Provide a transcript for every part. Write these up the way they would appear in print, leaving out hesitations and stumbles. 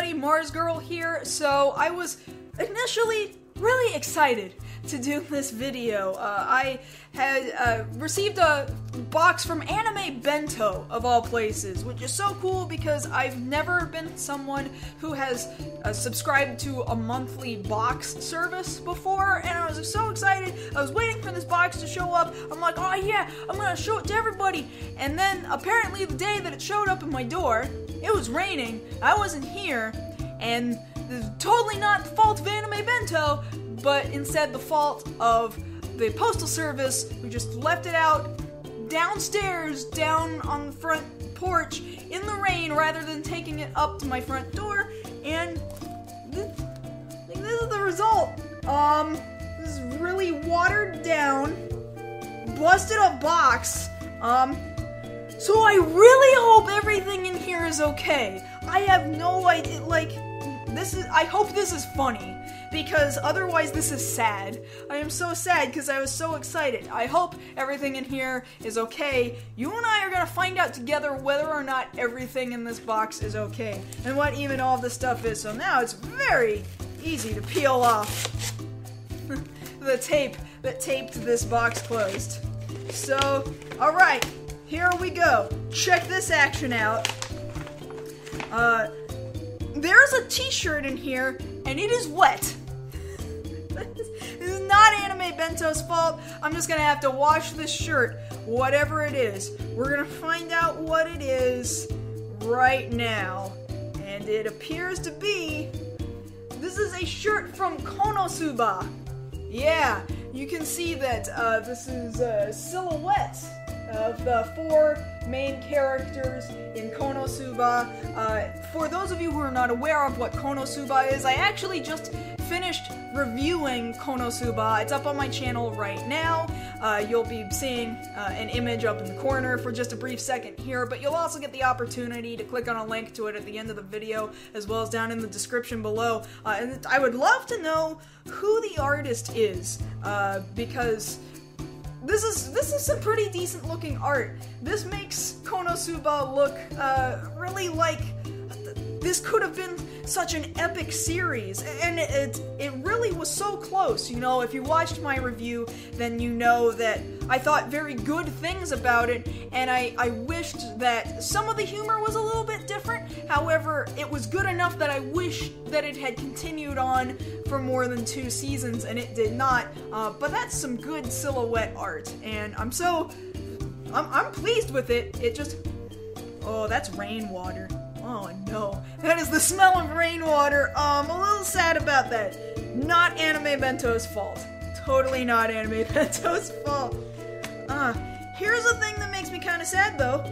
everybody, MarzGurl here. So I was initially really excited to do this video. I had received a box from Anime Bento, of all places, which is so cool because I've never been someone who has subscribed to a monthly box service before, and I was so excited. I was waiting for this box to show up. I'm like, oh yeah, I'm gonna show it to everybody. And then apparently the day that it showed up at my door, it was raining, I wasn't here, and this is totally not the fault of Anime Bento, but instead the fault of the postal service, who just left it out downstairs, down on the front porch, in the rain, rather than taking it up to my front door, and this is the result. This is really watered down, busted up box, so I really hope everything in here is okay. I have no idea, I hope this is funny, because otherwise this is sad. I am so sad because I was so excited. I hope everything in here is okay. You and I are gonna find out together whether or not everything in this box is okay, and what even all this stuff is. So now it's very easy to peel off the tape that taped this box closed. So, alright, here we go. Check this action out. There's a t-shirt in here, and it is wet. This is not Anime Bento's fault. I'm just gonna have to wash this shirt, whatever it is. We're gonna find out what it is right now. And it appears to be... this is a shirt from Konosuba. Yeah, you can see that this is a silhouette of the 4 main characters in Konosuba. For those of you who are not aware of what Konosuba is, I actually just finished reviewing Konosuba. It's up on my channel right now. You'll be seeing an image up in the corner for just a brief second here, but you'll also get the opportunity to click on a link to it at the end of the video, as well as down in the description below. And I would love to know who the artist is, because this is some pretty decent looking art. This makes Konosuba look really like this could have been such an epic series, and it really was so close. You know, if you watched my review, then you know that I thought very good things about it, and I wished that some of the humor was a little bit different. However, it was good enough that I wish that it had continued on for more than 2 seasons, and it did not. But that's some good silhouette art, and I'm pleased with it. It just, oh, that's rainwater. Oh no, that is the smell of rainwater. I'm a little sad about that. Not Anime Bento's fault. Totally not Anime Bento's fault. Here's the thing that makes me kind of sad though.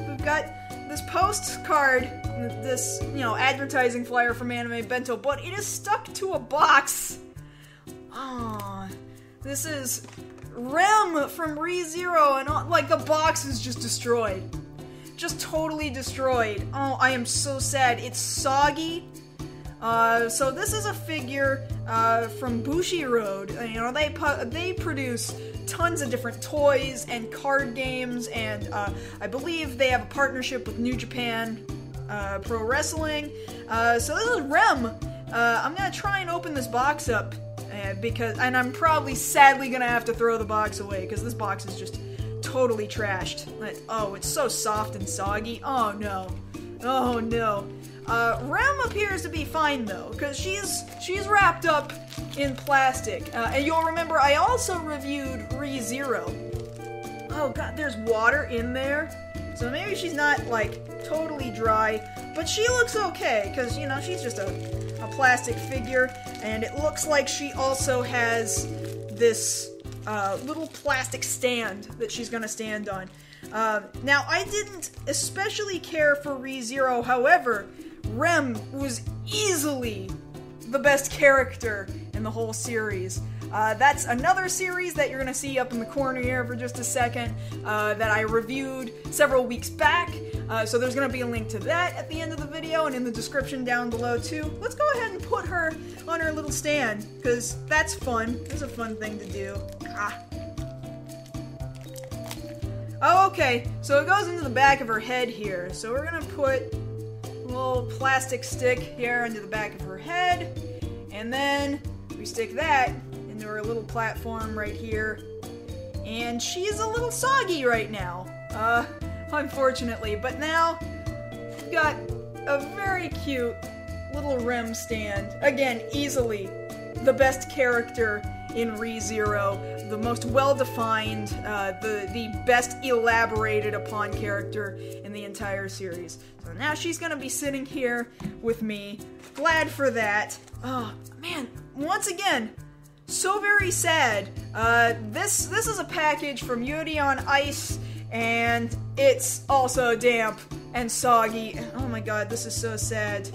We've got this postcard, this, you know, advertising flyer from Anime Bento, but it is stuck to a box. This is Rem from ReZero, and like the box is just destroyed. Just totally destroyed. Oh, I am so sad. It's soggy. So this is a figure from Bushiroad. You know, they produce tons of different toys and card games, and I believe they have a partnership with New Japan Pro Wrestling. So this is Rem. I'm gonna try and open this box up and I'm probably sadly gonna have to throw the box away because this box is just totally trashed. Oh, it's so soft and soggy. Oh no. Oh no. Rem appears to be fine though, because she's wrapped up in plastic. And you'll remember I also reviewed ReZero. Oh god, there's water in there. So maybe she's not like totally dry, but she looks okay, because you know, she's just a plastic figure, and it looks like she also has this little plastic stand that she's gonna stand on. Now, I didn't especially care for ReZero, however, Rem was easily the best character in the whole series. That's another series that you're gonna see up in the corner here for just a second, that I reviewed several weeks back, so there's gonna be a link to that at the end of the video and in the description down below too. Let's go ahead and put her on her little stand, because that's fun. It's a fun thing to do. Oh, okay, so it goes into the back of her head here, so we're gonna put a little plastic stick here into the back of her head, and then we stick that into her little platform right here, and she's a little soggy right now, unfortunately, but now we've got a very cute little REM stand. Again, easily the best character in ReZero, the most well-defined, the best elaborated upon character in the entire series. So now she's gonna be sitting here with me. Glad for that. Oh, man, once again, so very sad. This is a package from Yuri on Ice, and it's also damp and soggy. Oh my god, this is so sad.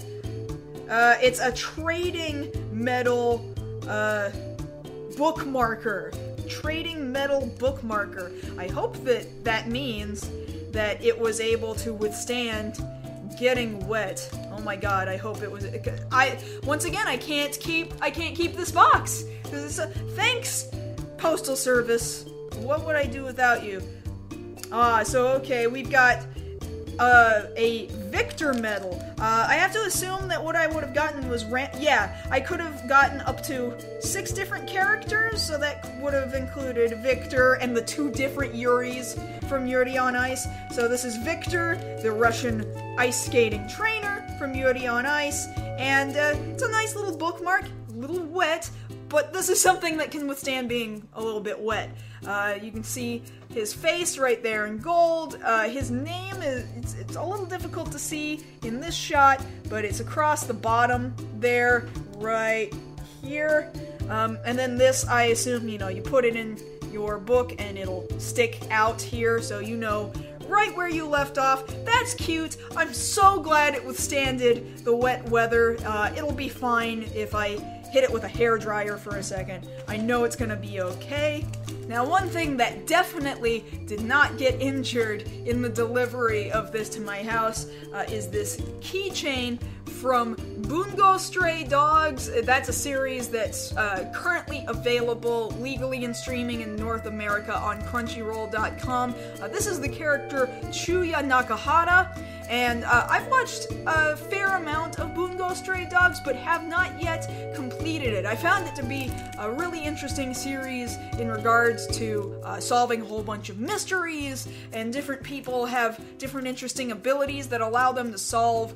It's a trading metal, bookmarker. Trading metal bookmarker. I hope that means that it was able to withstand getting wet. Oh my god, I hope it was. Once again, I can't keep this box. Thanks, Postal Service. What would I do without you? So okay, we've got a Victor medal. I have to assume that what I would have gotten was I could have gotten up to 6 different characters, so that would have included Victor and the 2 different Yuris from Yuri on Ice. So this is Victor, the Russian ice skating trainer from Yuri on Ice, and it's a nice little bookmark, a little wet, but this is something that can withstand being a little bit wet. You can see his face right there in gold. His name it's a little difficult to see in this shot, but it's across the bottom there, right here. And then this, I assume, you put it in your book and it'll stick out here, so you know right where you left off. That's cute. I'm so glad it withstanded the wet weather. It'll be fine if I hit it with a hairdryer for a second. I know it's gonna be okay. Now, one thing that definitely did not get injured in the delivery of this to my house is this keychain from Bungo Stray Dogs. That's a series that's currently available legally and streaming in North America on Crunchyroll.com. This is the character Chuya Nakahara, and I've watched a fair amount of Bungo Stray Dogs, but have not yet completed it. I found it to be a really interesting series in regards to solving a whole bunch of mysteries, and different people have different interesting abilities that allow them to solve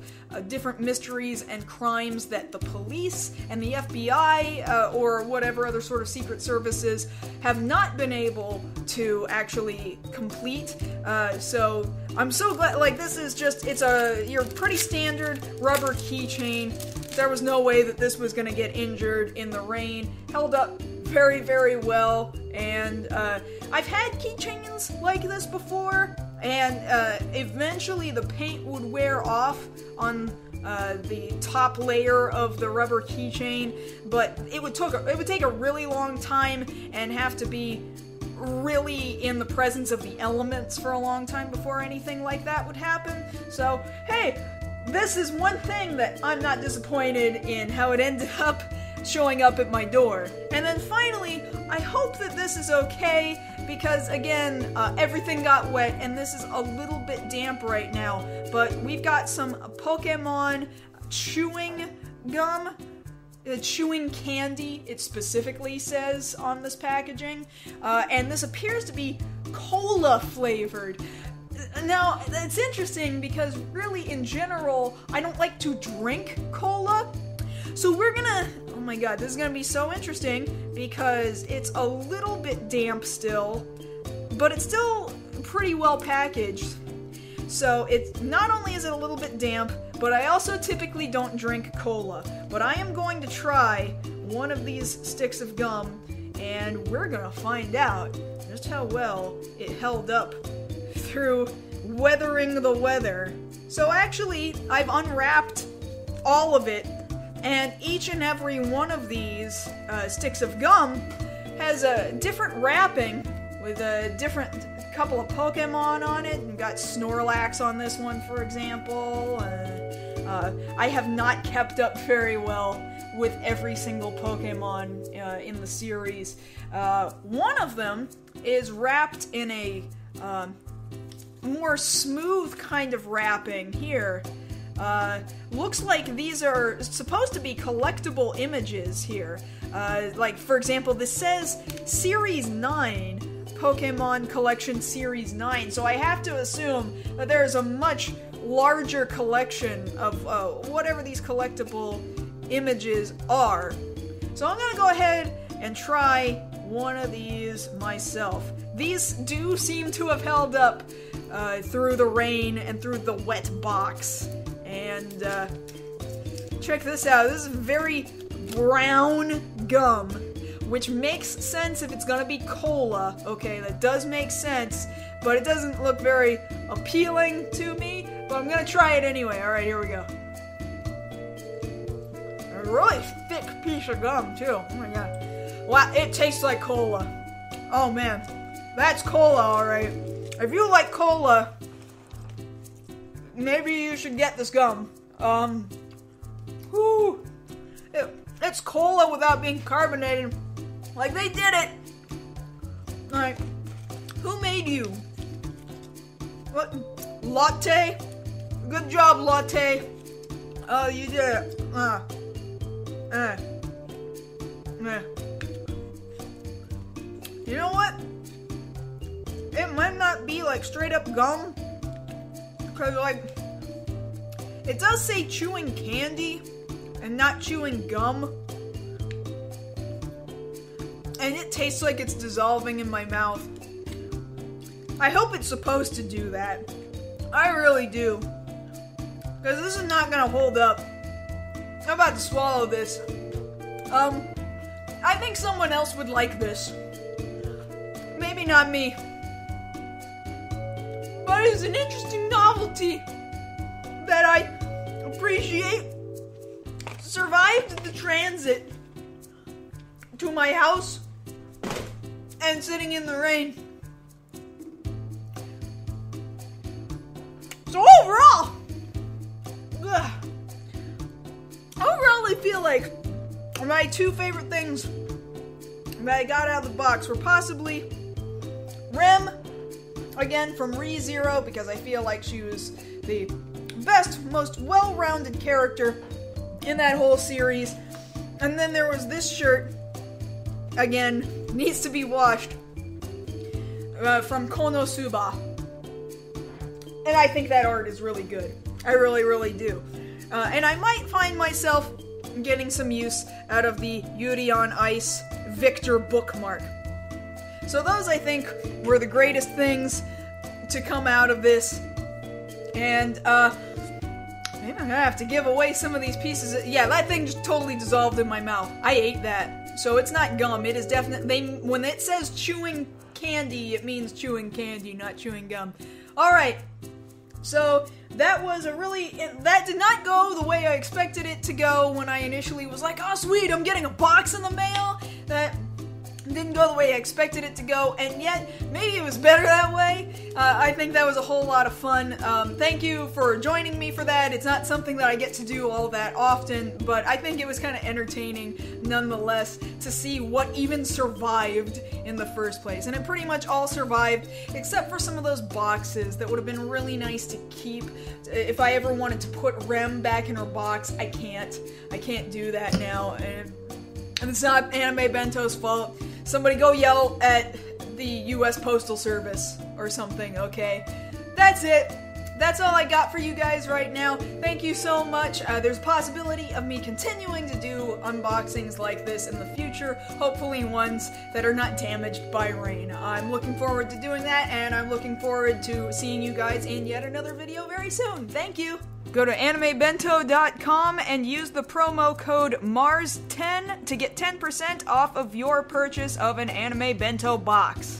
different mysteries and crimes that the police and the FBI or whatever other sort of secret services have not been able to actually complete. So I'm so glad, this is just, it's your pretty standard rubber keychain. There was no way that this was going to get injured in the rain. Held up very, very well, and I've had keychains like this before, and eventually the paint would wear off on the top layer of the rubber keychain, but it would take a really long time and have to be really in the presence of the elements for a long time before anything like that would happen. So, hey, this is one thing that I'm not disappointed in how it ended up showing up at my door. And then finally, I hope that this is okay, because again, everything got wet and this is a little bit damp right now, but we've got some Pokemon chewing gum, chewing candy, it specifically says on this packaging, and this appears to be cola flavored. Now, it's interesting because really, in general, I don't like to drink cola, so we're gonna, oh my god, this is gonna be so interesting because it's a little bit damp still, but it's still pretty well packaged. So it's not only is it a little bit damp, but I also typically don't drink cola. But I am going to try one of these sticks of gum, and we're gonna find out just how well it held up through weathering the weather. So actually, I've unwrapped all of it, and each and every one of these sticks of gum has a different wrapping with a different couple of Pokemon on it. We've got Snorlax on this one, for example. I have not kept up very well with every single Pokemon in the series. One of them is wrapped in a more smooth kind of wrapping here. Looks like these are supposed to be collectible images here. Like, for example, this says Series 9, Pokemon Collection Series 9, so I have to assume that there's a much larger collection of whatever these collectible images are. So I'm gonna go ahead and try one of these myself. These do seem to have held up through the rain and through the wet box. And check this out. This is very brown gum, which makes sense if it's gonna be cola. Okay, that does make sense, but it doesn't look very appealing to me. But I'm gonna try it anyway. Alright, here we go. A really thick piece of gum, too. Oh my god. Wow, it tastes like cola. Oh man, that's cola, alright. If you like cola, maybe you should get this gum. It's cola without being carbonated. Like, they did it! Like, who made you? What? Latte? Good job, Latte. Oh, you did it. You know what? It might not be like straight up gum, because like it does say chewing candy and not chewing gum, and it tastes like it's dissolving in my mouth. I hope it's supposed to do that. I really do, because this is not gonna hold up. I'm about to swallow this. I think someone else would like this. Maybe not me. But it's an interesting novelty that I appreciate. Survived the transit to my house and sitting in the rain. So overall, I feel like my two favorite things that I got out of the box were possibly Rem, again from ReZero, because I feel like she was the best, most well-rounded character in that whole series. And then there was this shirt, again, needs to be washed, from Konosuba. And I think that art is really good. I really, really do. And I might find myself getting some use out of the Yuri on Ice Victor bookmark. So those, I think, were the greatest things to come out of this. And, maybe I'm gonna have to give away some of these pieces. Yeah, that thing just totally dissolved in my mouth. I ate that. So it's not gum. It is definitely, when it says chewing candy, it means chewing candy, not chewing gum. Alright. So, that was that did not go the way I expected it to go when I initially was like, oh sweet, I'm getting a box in the mail. That didn't go the way I expected it to go, and yet, maybe it was better that way. I think that was a whole lot of fun. Thank you for joining me for that. It's not something that I get to do all that often, but I think it was kind of entertaining nonetheless to see what even survived in the first place. And it pretty much all survived, except for some of those boxes that would have been really nice to keep. If I ever wanted to put Rem back in her box, I can't. I can't do that now, and it's not Anime Bento's fault. Somebody go yell at the US Postal Service or something, okay? That's it. That's all I got for you guys right now. Thank you so much. There's a possibility of me continuing to do unboxings like this in the future, hopefully ones that are not damaged by rain. I'm looking forward to doing that, and I'm looking forward to seeing you guys in yet another video very soon. Thank you! Go to animebento.com and use the promo code MARZ10 to get 10% off of your purchase of an Anime Bento box.